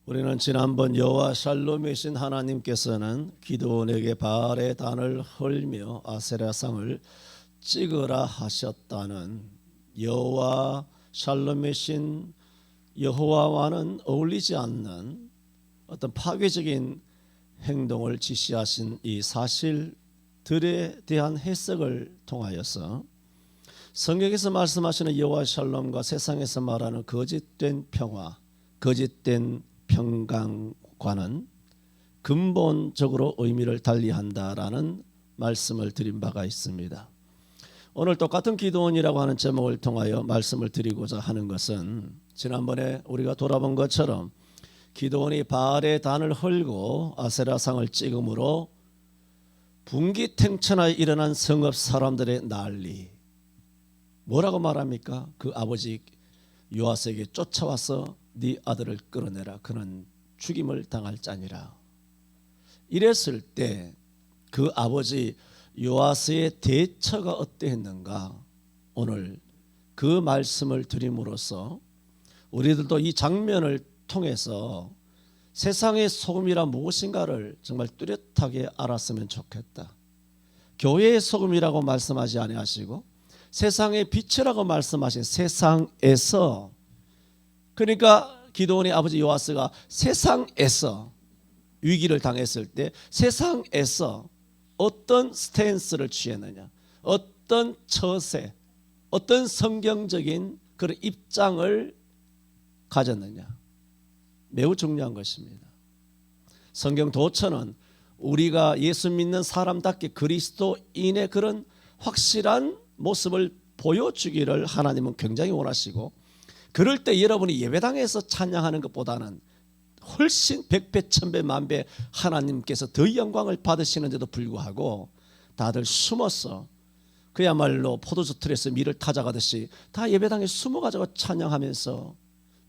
우리는 지난번 여호와 샬롬이신 하나님께서는 기드온에게 바알의 단을 헐며 아세라상을 찍으라 하셨다는 여호와 샬롬이신 여호와와는 어울리지 않는 어떤 파괴적인 행동을 지시하신 이 사실들에 대한 해석을 통하여서 성경에서 말씀하시는 여호와 샬롬과 세상에서 말하는 거짓된 평화, 거짓된 평강과는 근본적으로 의미를 달리한다라는 말씀을 드린 바가 있습니다. 오늘 똑같은 기드온이라고 하는 제목을 통하여 말씀을 드리고자 하는 것은 지난번에 우리가 돌아본 것처럼 기드온이 바알의 단을 헐고 아세라상을 찍음으로 분기탱천하에 일어난 성읍 사람들의 난리, 뭐라고 말합니까? 그 아버지 요아스에게 쫓아와서 네 아들을 끌어내라, 그는 죽임을 당할 자니라. 이랬을 때 그 아버지 요아스의 대처가 어떠했는가, 오늘 그 말씀을 드림으로써 우리들도 이 장면을 통해서 세상의 소금이란 무엇인가를 정말 뚜렷하게 알았으면 좋겠다. 교회의 소금이라고 말씀하지 아니하시고 세상의 빛이라고 말씀하신 세상에서, 그러니까 기드온의 아버지 요아스가 세상에서 위기를 당했을 때 세상에서 어떤 스탠스를 취했느냐, 어떤 처세, 어떤 성경적인 그런 입장을 가졌느냐, 매우 중요한 것입니다. 성경 도처는 우리가 예수 믿는 사람답게 그리스도인의 그런 확실한 모습을 보여주기를 하나님은 굉장히 원하시고, 그럴 때 여러분이 예배당에서 찬양하는 것보다는 훨씬 백배 천배 만배 하나님께서 더 영광을 받으시는데도 불구하고 다들 숨어서 그야말로 포도주 틀에서 밀을 타작하듯이 다 예배당에 숨어가지고 찬양하면서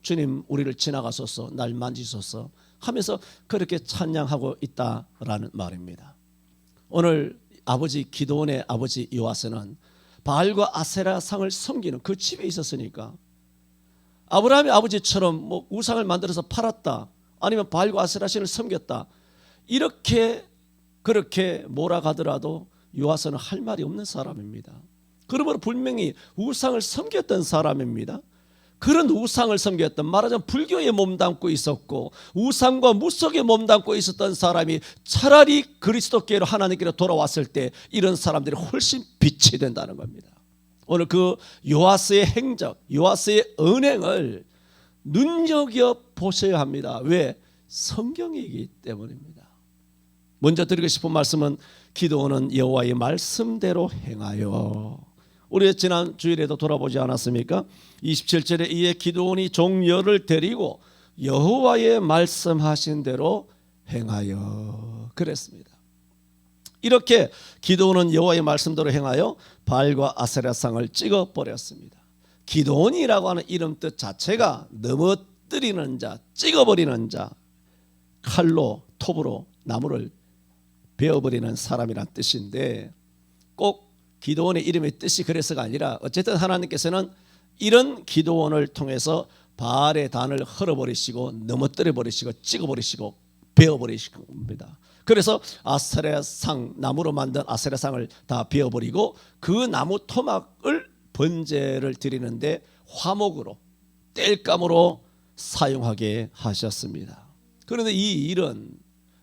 주님 우리를 지나가소서, 날 만지소서 하면서 그렇게 찬양하고 있다라는 말입니다. 오늘 아버지 기드온의 아버지 요아스는 바알과 아세라 상을 섬기는 그 집에 있었으니까, 아브라함의 아버지처럼 뭐 우상을 만들어서 팔았다, 아니면 바알과 아세라 신을 섬겼다, 이렇게 그렇게 몰아가더라도 요아스는 할 말이 없는 사람입니다. 그러므로 분명히 우상을 섬겼던 사람입니다. 그런 우상을 섬겼던, 말하자면 불교에 몸담고 있었고 우상과 무속에 몸담고 있었던 사람이 차라리 그리스도께로 하나님께로 돌아왔을 때 이런 사람들이 훨씬 빛이 된다는 겁니다. 오늘 그 요아스의 행적, 요아스의 언행을 눈여겨보셔야 합니다. 왜? 성경이기 때문입니다. 먼저 드리고 싶은 말씀은 기드온은 여호와의 말씀대로 행하여, 우리 지난 주일에도 돌아보지 않았습니까? 27절에 이에 기드온이 종열을 데리고 여호와의 말씀하신 대로 행하여 그랬습니다. 이렇게 기드온은 여호와의 말씀대로 행하여 바알과 아세라상을 찍어버렸습니다. 기드온이라고 하는 이름 뜻 자체가 넘어뜨리는 자, 찍어버리는 자, 칼로 톱으로 나무를 베어버리는 사람이란 뜻인데, 꼭 기드온의 이름의 뜻이 그래서가 아니라 어쨌든 하나님께서는 이런 기드온을 통해서 바알의 단을 헐어버리시고 넘어뜨려버리시고 찍어버리시고 베어버리시는 겁니다. 그래서 아세라상, 나무로 만든 아세라상을 다 베어버리고 그 나무 토막을 번제를 드리는데 화목으로, 땔감으로 사용하게 하셨습니다. 그런데 이 일은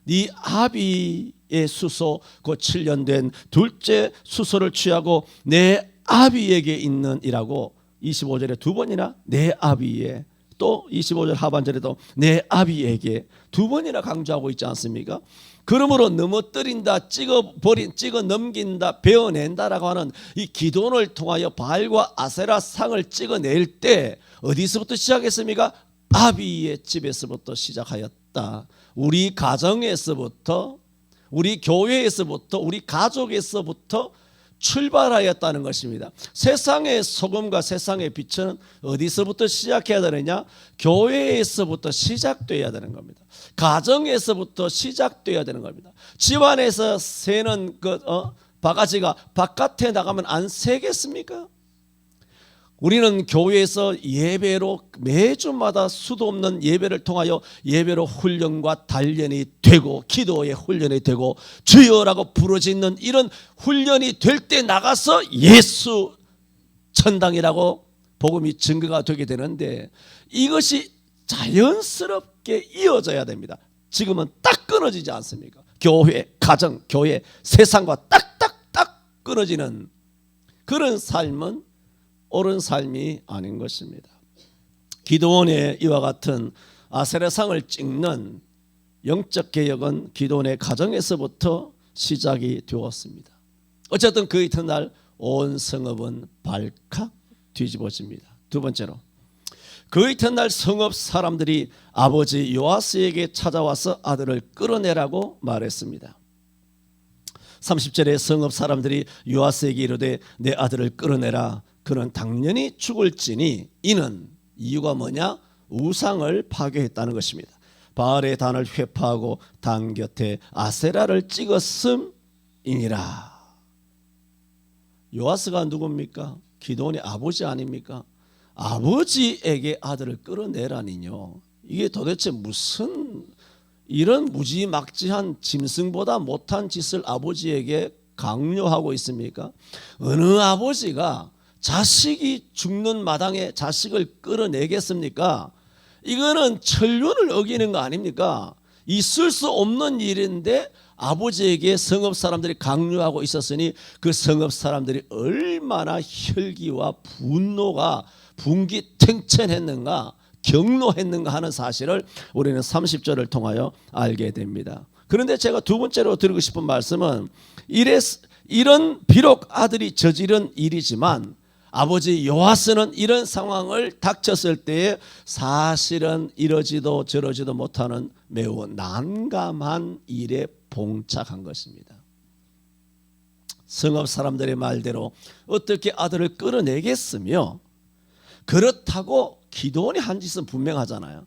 네 아비의 수소, 그 7년 된 둘째 수소를 취하고 내 아비에게 있는 이라고 25절에 두 번이나 내 아비에, 또 25절 하반절에도 내 아비에게 두 번이나 강조하고 있지 않습니까? 그러므로 넘어뜨린다, 찍어 넘긴다, 베어낸다라고 하는 이 기드온을 통하여 바알과 아세라 상을 찍어낼 때 어디서부터 시작했습니까? 아비의 집에서부터 시작하였다. 우리 가정에서부터, 우리 교회에서부터, 우리 가족에서부터 출발하였다는 것입니다. 세상의 소금과 세상의 빛은 어디서부터 시작해야 되느냐? 교회에서부터 시작돼야 되는 겁니다. 가정에서부터 시작돼야 되는 겁니다. 집안에서 새는 바가지가 바깥에 나가면 안 새겠습니까? 우리는 교회에서 예배로 매주마다 수도 없는 예배를 통하여 예배로 훈련과 단련이 되고 기도의 훈련이 되고 주여라고 부르짖는 이런 훈련이 될 때 나가서 예수 천당이라고 복음이 증거가 되게 되는데, 이것이 자연스럽게 이어져야 됩니다. 지금은 딱 끊어지지 않습니까? 교회, 가정, 교회, 세상과 딱딱딱 끊어지는 그런 삶은 옳은 삶이 아닌 것입니다. 기도원의 이와 같은 아세라상을 찍는 영적 개혁은 기도원의 가정에서부터 시작이 되었습니다. 어쨌든 그 이튿날 온 성읍은 발칵 뒤집어집니다. 두 번째로, 그 이튿날 성읍 사람들이 아버지 요아스에게 찾아와서 아들을 끌어내라고 말했습니다. 30절에 성읍 사람들이 요아스에게 이르되 내 아들을 끌어내라. 그는 당연히 죽을지니 이는 이유가 뭐냐? 우상을 파괴했다는 것입니다. 바알의 단을 회파하고 단 곁에 아세라를 찍었음이니라. 요아스가 누굽니까? 기도원의 아버지 아닙니까? 아버지에게 아들을 끌어내라니요. 이게 도대체 무슨 이런 무지막지한 짐승보다 못한 짓을 아버지에게 강요하고 있습니까? 어느 아버지가 자식이 죽는 마당에 자식을 끌어내겠습니까? 이거는 천륜을 어기는 거 아닙니까? 있을 수 없는 일인데 아버지에게 성읍 사람들이 강요하고 있었으니 그 성읍 사람들이 얼마나 혈기와 분노가 분기탱천했는가, 경노했는가 하는 사실을 우리는 30절을 통하여 알게 됩니다. 그런데 제가 두 번째로 드리고 싶은 말씀은 이런 비록 아들이 저지른 일이지만 아버지 요아스는 이런 상황을 닥쳤을 때에 사실은 이러지도 저러지도 못하는 매우 난감한 일에 봉착한 것입니다. 성읍 사람들의 말대로 어떻게 아들을 끌어내겠으며, 그렇다고 기도원이 한 짓은 분명하잖아요.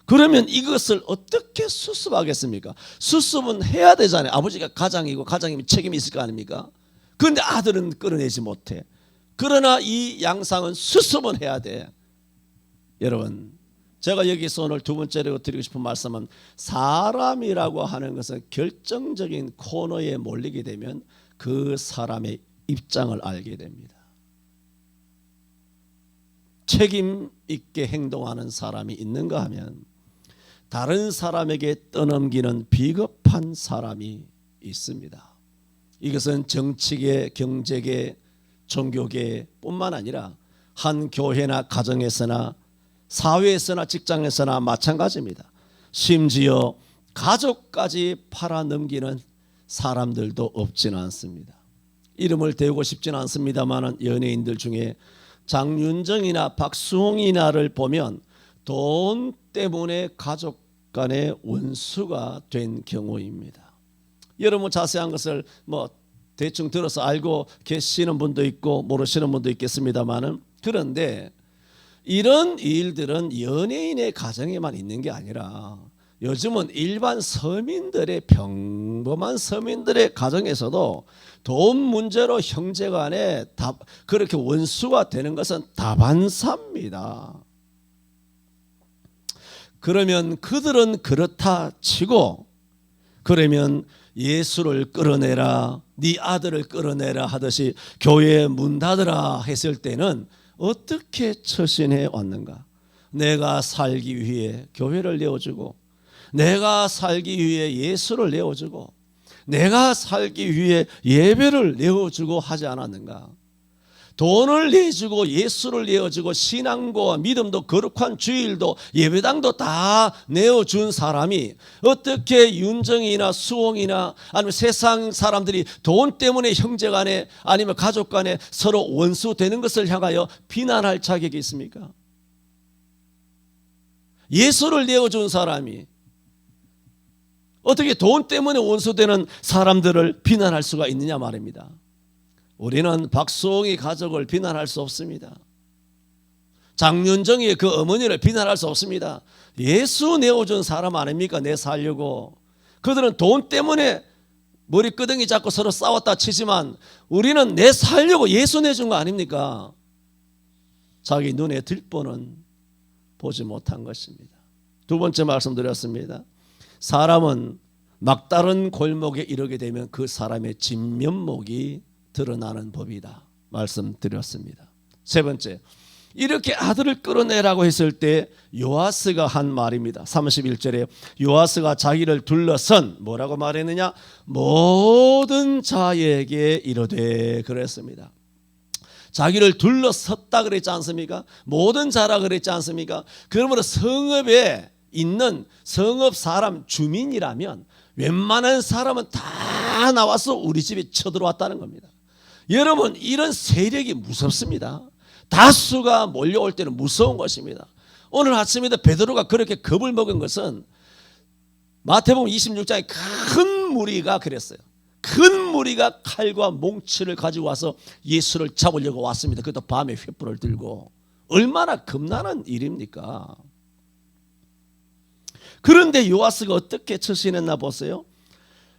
그러면 이것을 어떻게 수습하겠습니까? 수습은 해야 되잖아요. 아버지가 가장이고 가장이면 책임이 있을 거 아닙니까? 그런데 아들은 끌어내지 못해. 그러나 이 양상은 수습은 해야 돼. 여러분, 제가 여기서 오늘 두 번째로 드리고 싶은 말씀은, 사람이라고 하는 것은 결정적인 코너에 몰리게 되면 그 사람의 입장을 알게 됩니다. 책임 있게 행동하는 사람이 있는가 하면 다른 사람에게 떠넘기는 비겁한 사람이 있습니다. 이것은 정치계, 경제계, 종교계뿐만 아니라 한 교회나 가정에서나 사회에서나 직장에서나 마찬가지입니다. 심지어 가족까지 팔아넘기는 사람들도 없지는 않습니다. 이름을 대고 싶지는 않습니다만 연예인들 중에 장윤정이나 박수홍이나를 보면 돈 때문에 가족 간의 원수가 된 경우입니다. 여러분 자세한 것을 대충 들어서 알고 계시는 분도 있고 모르시는 분도 있겠습니다만은, 그런데 이런 일들은 연예인의 가정에만 있는 게 아니라 요즘은 일반 서민들의, 평범한 서민들의 가정에서도 돈 문제로 형제간에 그렇게 원수가 되는 것은 다반사입니다. 그러면 그들은 그렇다 치고, 그러면 예수를 끌어내라, 네 아들을 끌어내라 하듯이 교회에 문 닫으라 했을 때는 어떻게 처신해 왔는가? 내가 살기 위해 교회를 내어주고, 내가 살기 위해 예수를 내어주고, 내가 살기 위해 예배를 내어주고 하지 않았는가? 돈을 내주고 예수를 내어주고 신앙과 믿음도 거룩한 주일도 예배당도 다 내어준 사람이 어떻게 윤정이나 수홍이나 아니면 세상 사람들이 돈 때문에 형제간에 아니면 가족간에 서로 원수되는 것을 향하여 비난할 자격이 있습니까? 예수를 내어준 사람이 어떻게 돈 때문에 원수되는 사람들을 비난할 수가 있느냐 말입니다. 우리는 박수홍이 가족을 비난할 수 없습니다. 장윤정의 그 어머니를 비난할 수 없습니다. 예수 내어준 사람 아닙니까? 내 살려고. 그들은 돈 때문에 머리끄덩이 잡고 서로 싸웠다 치지만 우리는 내 살려고 예수 내준 거 아닙니까? 자기 눈에 들보는 보지 못한 것입니다. 두 번째 말씀드렸습니다. 사람은 막다른 골목에 이르게 되면 그 사람의 진면목이 드러나는 법이다 말씀드렸습니다. 세 번째, 이렇게 아들을 끌어내라고 했을 때 요아스가 한 말입니다. 31절에 요아스가 자기를 둘러선 뭐라고 말했느냐? 모든 자에게 이르되 그랬습니다. 자기를 둘러섰다 그랬지 않습니까? 모든 자라 그랬지 않습니까? 그러므로 성읍에 있는 성읍 사람 주민이라면 웬만한 사람은 다 나와서 우리 집에 쳐들어왔다는 겁니다. 여러분, 이런 세력이 무섭습니다. 다수가 몰려올 때는 무서운 것입니다. 오늘 아침에도 베드로가 그렇게 겁을 먹은 것은 마태복음 26장에 큰 무리가 그랬어요. 큰 무리가 칼과 몽치를 가지고 와서 예수를 잡으려고 왔습니다. 그것도 밤에 횃불을 들고. 얼마나 겁나는 일입니까? 그런데 요아스가 어떻게 처신했나 보세요.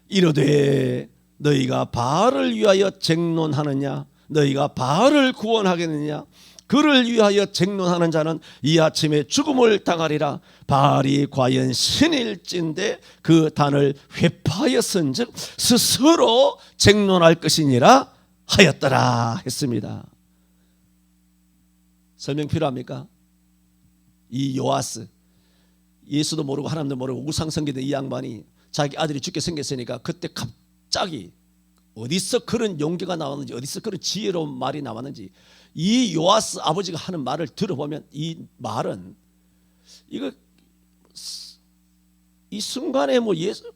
이르되 너희가 바알을 위하여 쟁론하느냐? 너희가 바알을 구원하겠느냐? 그를 위하여 쟁론하는 자는 이 아침에 죽음을 당하리라. 바알이 과연 신일진데 그 단을 회파하였은즉 스스로 쟁론할 것이니라 하였더라 했습니다. 설명 필요합니까? 이 요아스, 예수도 모르고 하나님도 모르고 우상숭배된 이 양반이 자기 아들이 죽게 생겼으니까 그때 갑자기 어디서 그런 용기가 나왔는지, 어디서 그런 지혜로운 말이 나왔는지, 이 요아스 아버지가 하는 말을 들어보면 이 말은 이 순간에 뭐 예수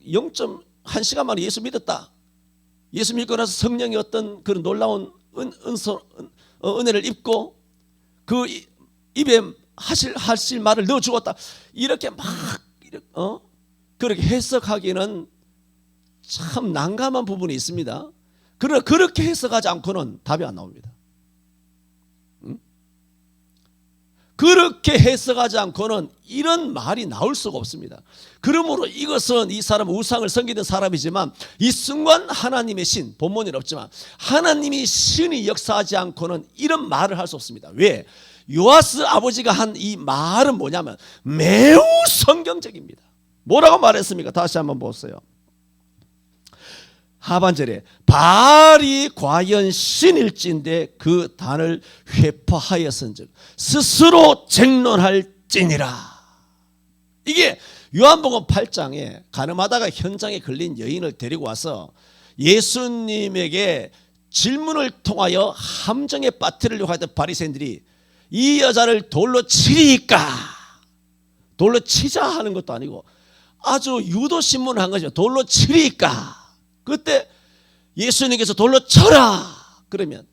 0.1시간 만에 예수 믿었다, 예수 믿고 나서 성령의 어떤 그런 놀라운 은혜를 입고 그 입에 하실 말을 넣어 주었다, 이렇게 막 그렇게 해석하기는 참 난감한 부분이 있습니다. 그러나 그렇게 해석하지 않고는 답이 안 나옵니다. 그렇게 해석하지 않고는 이런 말이 나올 수가 없습니다. 그러므로 이것은 이 사람은 우상을 섬기던 사람이지만 이 순간 하나님의 신, 본문은 없지만 하나님이 신이 역사하지 않고는 이런 말을 할 수 없습니다. 왜? 요아스 아버지가 한 이 말은 뭐냐면 매우 성경적입니다. 뭐라고 말했습니까? 다시 한번 보세요. 하반절에 바알이 과연 신일진데 그 단을 회파하였은즉 스스로 쟁론할지니라. 이게 요한복음 8장에 가늠하다가 현장에 걸린 여인을 데리고 와서 예수님에게 질문을 통하여 함정에 빠뜨리려고 하던 바리새인들이 이 여자를 돌로 치리까, 돌로 치자 하는 것도 아니고 아주 유도신문을 한 거죠. 돌로 치리까. 그때 예수님께서 돌로 쳐라 그러면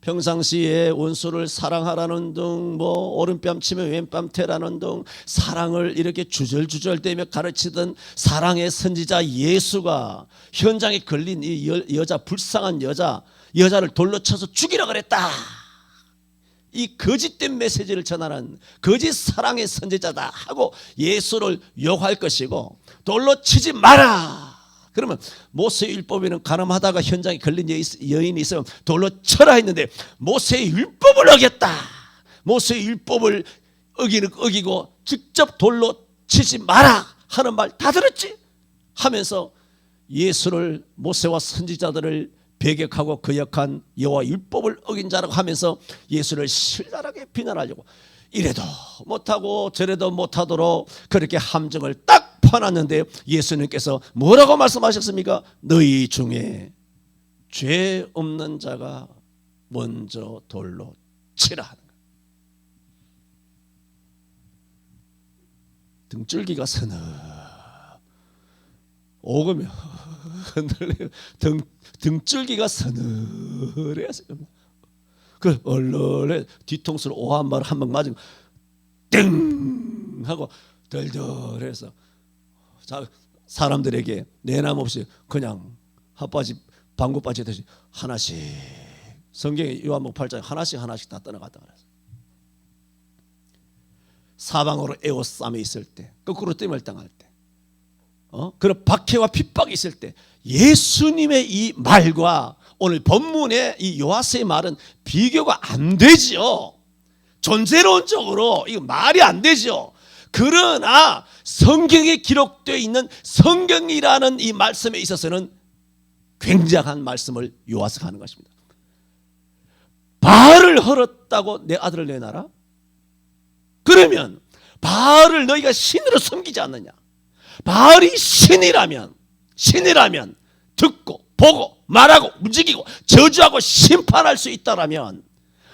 평상시에 원수를 사랑하라는 등 뭐 오른뺨 치면 왼뺨 태라는 등 사랑을 이렇게 주절주절대며 가르치던 사랑의 선지자 예수가 현장에 걸린 이 여자, 불쌍한 여자를 돌로 쳐서 죽이라 그랬다. 이 거짓된 메시지를 전하는 거짓 사랑의 선지자다 하고 예수를 욕할 것이고, 돌로 치지 마라. 그러면 모세의 율법에는 가늠하다가 현장에 걸린 여인이 있으면 돌로 쳐라 했는데 모세의 율법을 어겼다, 모세의 율법을 어기고 직접 돌로 치지 마라 하는 말 다 들었지 하면서 예수를, 모세와 선지자들을 배격하고 거역한 여호와 율법을 어긴 자라고 하면서 예수를 신랄하게 비난하려고 이래도 못하고 저래도 못하도록 그렇게 함정을 딱 펴놨는데 예수님께서 뭐라고 말씀하셨습니까? 너희 중에 죄 없는 자가 먼저 돌로 치라 하는 거예요. 등줄기가 서너 오금이 흔들려요. 등줄기가 서늘해서 그 얼얼해 뒤통수를 오한 발 한 방 맞으면 땡 하고 덜덜해서 사람들에게 내남 없이 그냥 핫바지 방구바지 하듯이 하나씩, 성경에 요한복음 8장에 하나씩 다 떠나갔다 그랬어요. 사방으로 에워싸매 있을 때, 거꾸로 땜을 당할 때, 그런 박해와 핍박이 있을 때 예수님의 이 말과 오늘 본문의 이 요아스의 말은 비교가 안 되지요. 존재론적으로 이거 말이 안 되죠. 그러나 성경에 기록되어 있는 성경이라는 이 말씀에 있어서는 굉장한 말씀을 요하스가 하는 것입니다. 바알을 헐었다고 내 아들을 내놔라? 그러면 바알을 너희가 신으로 섬기지 않느냐? 바알이 신이라면 듣고 보고 말하고 움직이고 저주하고 심판할 수 있다라면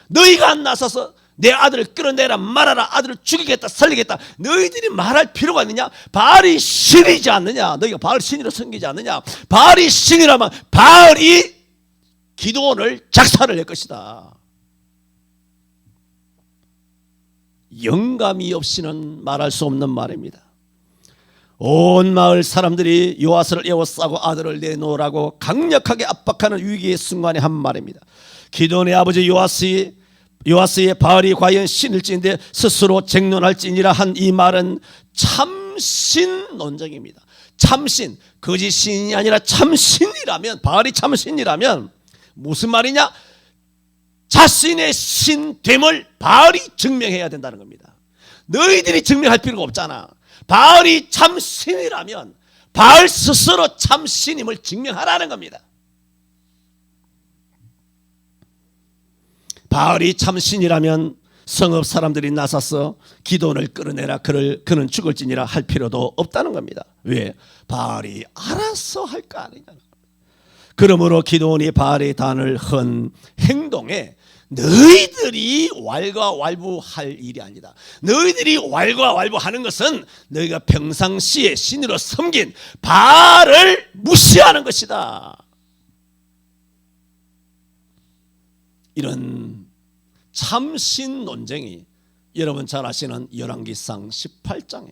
너희가 안 나서서 내 아들을 끌어내라 말하라 아들을 죽이겠다 살리겠다 너희들이 말할 필요가 있느냐? 바알이 신이지 않느냐? 너희가 바알 신으로 섬기지 않느냐? 바알이 신이라면 바알이 기드온을 작살을 낼 것이다. 영감이 없이는 말할 수 없는 말입니다. 온 마을 사람들이 요아스를 에워싸고 아들을 내놓으라고 강력하게 압박하는 위기의 순간에 한 말입니다. 기드온의 아버지 요아스의 바알이 과연 신일지인데 스스로 쟁론할지니라 한 이 말은 참신 논쟁입니다. 참신, 거짓 신이 아니라 참신이라면, 바알이 참신이라면 무슨 말이냐? 자신의 신됨을 바알이 증명해야 된다는 겁니다. 너희들이 증명할 필요가 없잖아. 바알이 참신이라면 바알 스스로 참신임을 증명하라는 겁니다. 바알이 참신이라면 성읍 사람들이 나서서 기드온을 끌어내라 그는 죽을지니라 할 필요도 없다는 겁니다. 왜? 바알이 알아서 할 거 아니냐는 겁니다. 그러므로 기드온이 바알의 단을 헌 행동에 너희들이 왈가왈부할 일이 아니다. 너희들이 왈가왈부하는 것은 너희가 평상시에 신으로 섬긴 바알을 무시하는 것이다. 이런 참신 논쟁이 여러분 잘 아시는 열왕기상 18장에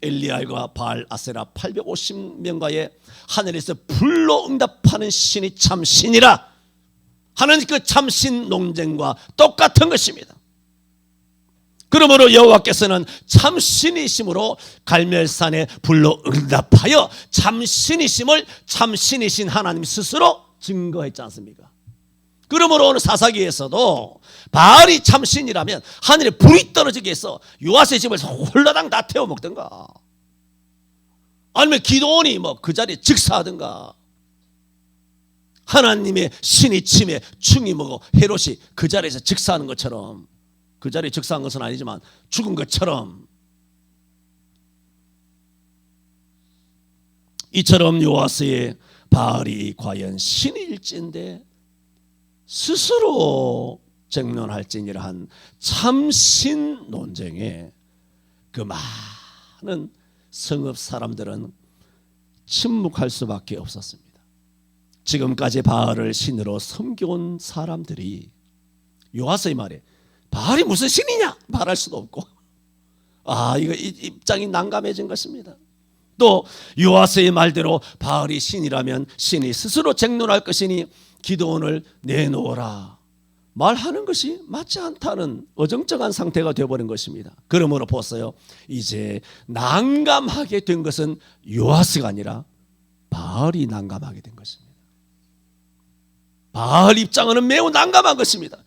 엘리알과 바알 아세라 850명과의 하늘에서 불로 응답하는 신이 참신이라 하는 그 참신 논쟁과 똑같은 것입니다. 그러므로 여호와께서는 참신이심으로 갈멜산에 불로 응답하여 참신이심을 참신이신 하나님 스스로 증거했지 않습니까? 그러므로 오늘 사사기에서도 바알이 참신이라면 하늘에 불이 떨어지게 해서 요아스의 집을 홀라당 다 태워 먹든가 아니면 기드온이 그 자리에 즉사하든가 하나님의 신이 침에 충이 먹어 헤롯이 그 자리에서 즉사하는 것처럼 그 자리에 즉사한 것은 아니지만 죽은 것처럼 이처럼 요아스의 바알이 과연 신일진데 스스로 쟁론할지니라 한 참신 논쟁에 그 많은 성읍 사람들은 침묵할 수밖에 없었습니다. 지금까지 바알을 신으로 섬겨온 사람들이 요아스의 말에 바알이 무슨 신이냐 말할 수도 없고 이거 입장이 난감해진 것입니다. 또 요아스의 말대로 바알이 신이라면 신이 스스로 쟁론할 것이니 기드온을 내놓으라 말하는 것이 맞지 않다는 어정쩡한 상태가 되어버린 것입니다. 그러므로 보세요. 이제 난감하게 된 것은 요아스가 아니라 바알이 난감하게 된 것입니다. 바알 입장은 매우 난감한 것입니다.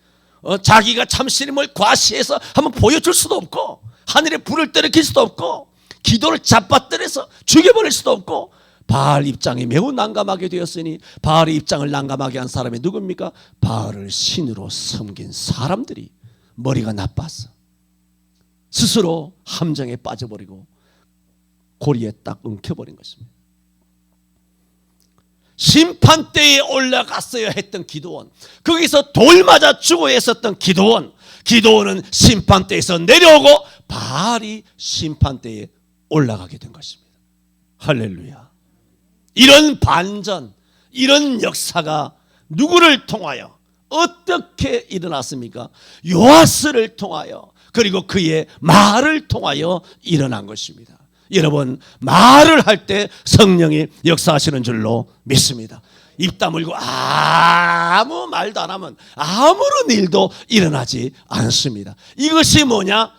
자기가 참신임을 과시해서 한번 보여줄 수도 없고 하늘에 불을 떨어뜨릴 수도 없고 기도를 잡아뜨려서 죽여버릴 수도 없고 바알 입장이 매우 난감하게 되었으니 바알의 입장을 난감하게 한 사람이 누굽니까? 바알을 신으로 섬긴 사람들이 머리가 나빴어. 스스로 함정에 빠져버리고 고리에 딱 엉켜버린 것입니다. 심판대에 올라갔어야 했던 기드온, 거기서 돌 맞아 죽어야 했었던 기드온은 심판대에서 내려오고 바알이 심판대에 올라가게 된 것입니다. 할렐루야. 이런 반전, 이런 역사가 누구를 통하여 어떻게 일어났습니까? 요아스를 통하여 그리고 그의 말을 통하여 일어난 것입니다. 여러분, 말을 할 때 성령이 역사하시는 줄로 믿습니다. 입 다물고 아무 말도 안 하면 아무런 일도 일어나지 않습니다. 이것이 뭐냐?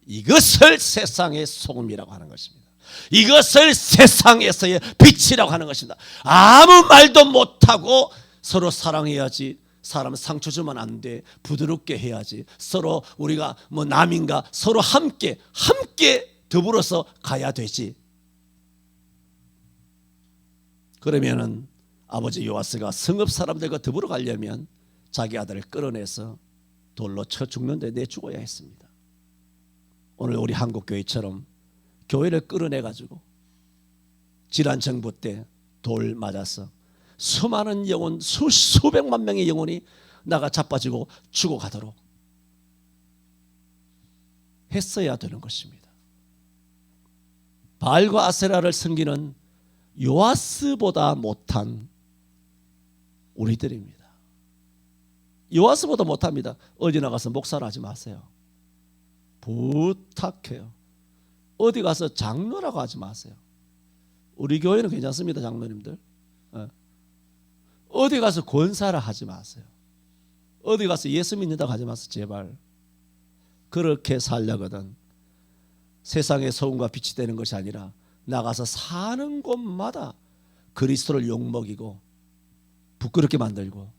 이것을 세상의 소금이라고 하는 것입니다. 이것을 세상에서의 빛이라고 하는 것입니다. 아무 말도 못하고 서로 사랑해야지, 사람 상처 주면 안 돼. 부드럽게 해야지. 서로 우리가 뭐 남인가 서로 함께 더불어서 가야 되지. 그러면은 아버지 요아스가 성읍 사람들과 더불어 가려면 자기 아들을 끌어내서 돌로 쳐 죽는데 내죽어야 했습니다. 오늘 우리 한국교회처럼 교회를 끌어내 가지고 지난 정부 때 돌 맞아서 수많은 영혼, 수백만 명의 영혼이 나가 자빠지고 죽어가도록 했어야 되는 것입니다. 바알과 아세라를 섬기는 요아스보다 못한 우리들입니다. 요아스보다 못합니다. 어디 나가서 목사를 하지 마세요. 부탁해요. 어디 가서 장로라고 하지 마세요. 우리 교회는 괜찮습니다. 장로님들. 어디 가서 권사라 하지 마세요. 어디 가서 예수 믿는다고 하지 마세요. 제발. 그렇게 살려거든 세상의 소금과 빛이 되는 것이 아니라 나가서 사는 곳마다 그리스도를 욕먹이고 부끄럽게 만들고.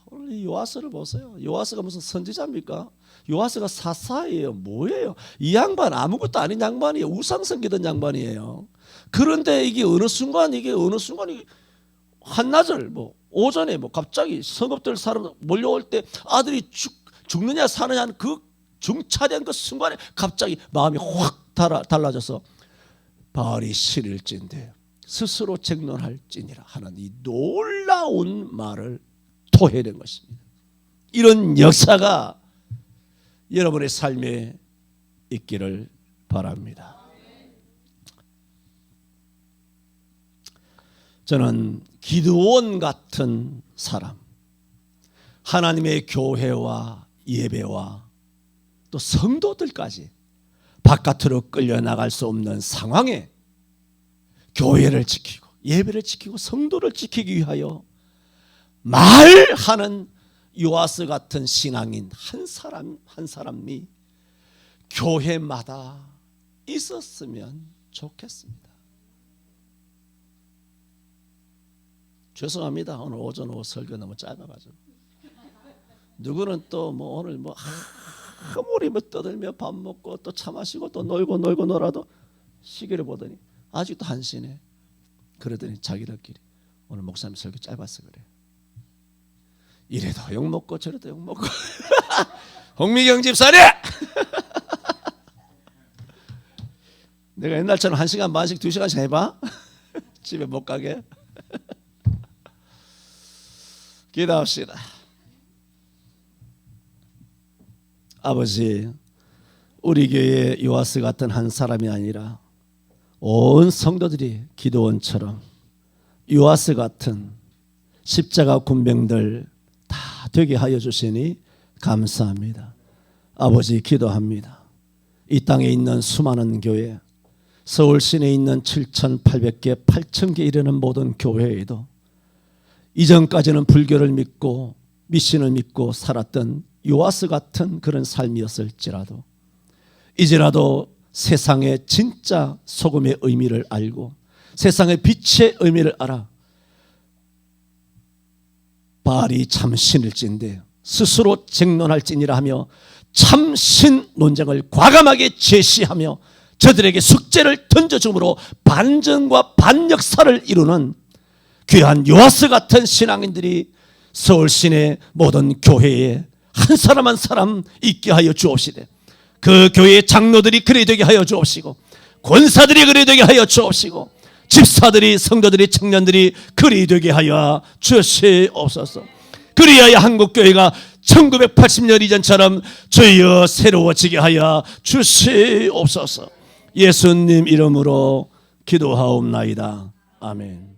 오늘 이 요아스를 보세요. 요아스가 무슨 선지자입니까? 요아스가 사사예요. 뭐예요? 이 양반 아무것도 아닌 양반이에요. 우상 섬기던 양반이에요. 그런데 이게 어느 순간 한나절 오전에 갑자기 성읍들 사람 몰려올 때 아들이 죽느냐 사느냐 하는 그 중차대한 그 순간에 갑자기 마음이 확 달라져서 바알이 싫을진데 스스로 쟁론할지니라 하는 이 놀라운 말을 토해낸 것입니다. 이런 역사가 여러분의 삶에 있기를 바랍니다. 저는 기드온 같은 사람, 하나님의 교회와 예배와 또 성도들까지 바깥으로 끌려나갈 수 없는 상황에 교회를 지키고 예배를 지키고 성도를 지키기 위하여 말하는 요아스 같은 신앙인 한 사람이 교회마다 있었으면 좋겠습니다. 죄송합니다. 오늘 오전 오후 설교 너무 짧아가지고. 누구는 또 오늘 아무리 떠들며 밥 먹고 또 차 마시고 또 놀고 놀아도 시계를 보더니 아직도 한시네. 그러더니 자기들끼리 오늘 목사님 설교 짧아서 그래. 이래도 욕먹고 저래도 욕먹고. 홍미경 집사님! 내가 옛날처럼 1시간 반씩 2시간씩 해봐. 집에 못 가게. 기도합시다. 아버지, 우리 교회 요아스 같은 한 사람이 아니라 온 성도들이 기도원처럼 요아스 같은 십자가 군병들 다 되게 하여 주시니 감사합니다. 아버지, 기도합니다. 이 땅에 있는 수많은 교회, 서울 시내에 있는 7,800개, 8,000개 이르는 모든 교회에도 이전까지는 불교를 믿고 미신을 믿고 살았던 요아스 같은 그런 삶이었을지라도 이제라도 세상의 진짜 소금의 의미를 알고 세상의 빛의 의미를 알아 바알이 참신일진데 스스로 쟁론할지니라 하며 참신 논쟁을 과감하게 제시하며 저들에게 숙제를 던져줌으로 반전과 반역사를 이루는 귀한 요아스 같은 신앙인들이 서울 시내 모든 교회에 한 사람 한 사람 있게 하여 주옵시되 그 교회의 장로들이 그리 되게 하여 주옵시고 권사들이 그리 되게 하여 주옵시고 집사들이 성도들이 청년들이 그리 되게 하여 주시옵소서. 그리하여 한국교회가 1980년 이전처럼 주여 새로워지게 하여 주시옵소서. 예수님 이름으로 기도하옵나이다. 아멘.